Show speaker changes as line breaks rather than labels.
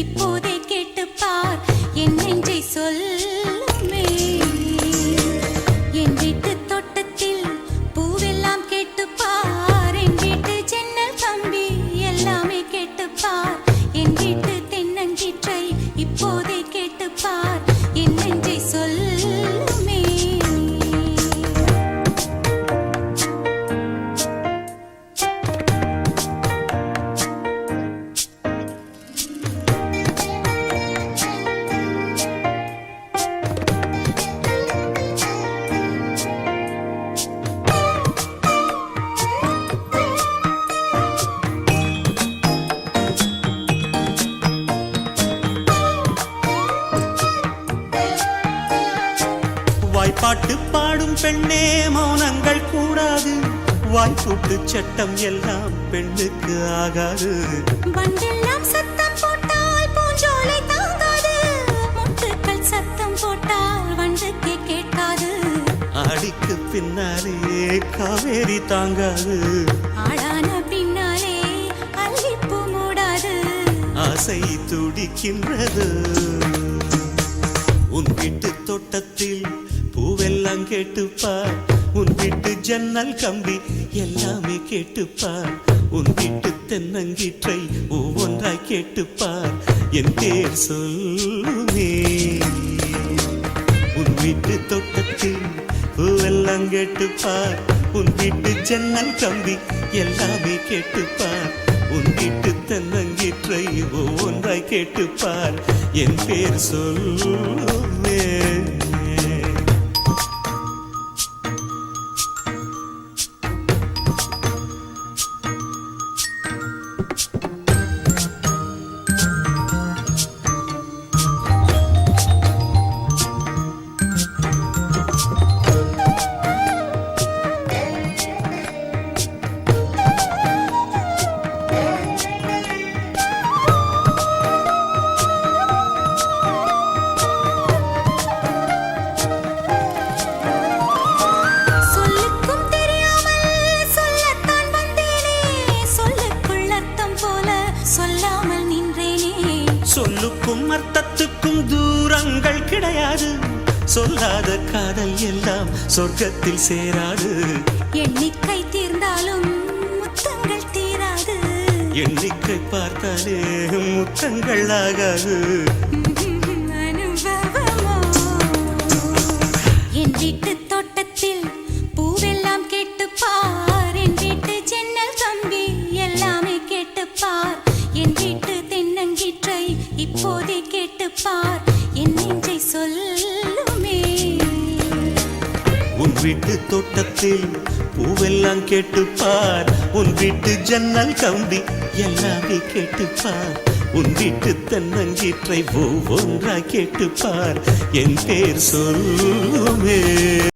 இப்போதே கேட்டுப்பார் என் நெஞ்சை சொல்லுமே. என் வீட்டு தோட்டத்தில் பூவெல்லாம் கேட்டுப்பார், என் வீட்டு ஜன்னல் கம்பி எல்லாமே கேட்டுப்பார், என் வீட்டு தென்னங்கீற்றை இப்போதே கேட்டுப்பார் என் நெஞ்சை சொல்லுமே.
வாய்ப்பாட்டு பாடும் பெண்ணே மௌனங்கள் கூடாது, வாய்ப்பூட்டு சட்டம் எல்லாம் பெண்ணுக்கு ஆகாது.
வண்டெல்லாம் சத்தம் போட்டால் பூஞ்சோலை தாங்காது, முட்டுக்கள் சத்தம் போட்டால் வண்டுக்கே கேட்காது.
ஆடிக்கு பின்னாலே காவேரி தாங்காது,
ஆளான பின்னாலே அல்லிப்பூ மூடாது.
ஆசை துடிக்கின்றது. உன் வீட்டு தோட்டத்தில் பூவெல்லாம் கேட்டுப்பார், உன் வீட்டு ஜன்னல் கம்பி எல்லாமே கேட்டுப்பார், உன் வீட்டு தென்னங்கீற்றை ஒவ்வொன்றாய் கேட்டுப்பார் என் பேர் சொல்லுமே. உன் வீட்டு தோட்டத்தில் பூவெல்லாம் கேட்டுப்பார், உன் வீட்டு ஜன்னல் கம்பி எல்லாமே கேட்டுப்பார், உன் வீட்டு தென்னங்கீற்றை ஒவ்வொன்றாய் கேட்டுப்பார் என் பேர் சொல்லுமே. சொல்லுக்கும் அர்த்தத்துக்கும் தூரங்கள் கிடையாது, சொல்லாத காதல் எல்லாம் சொர்க்கத்தில் சேராது.
எண்ணிக்கை தீர்ந்தாலும் முத்தங்கள் தீராது,
எண்ணிக்கை பார்த்தாலே முத்தங்கள் ஆகாது.
அனுபவமோ. என் வீட்டு தோட்டத்தில் பூவெல்லாம் கேட்டுப்பார், என் வீட்டு ஜன்னல் கம்பி எல்லாமே கேட்டுப்பார், என் வீட்டு தென்னங்கீற்றை இப்போதே கேட்டுப்பார் என் நெஞ்சை சொல்லுமே.
உன் வீட்டு தோட்டத்தில் பூவெல்லாம் கேட்டுப்பார், உன் வீட்டு ஜன்னல் கம்பி எல்லாமே கேட்டுப்பார், உன் வீட்டு தென்னங்கீற்றை ஒவ்வொன்றாய் கேட்டுப்பார் என் பேர் சொல்லுமே.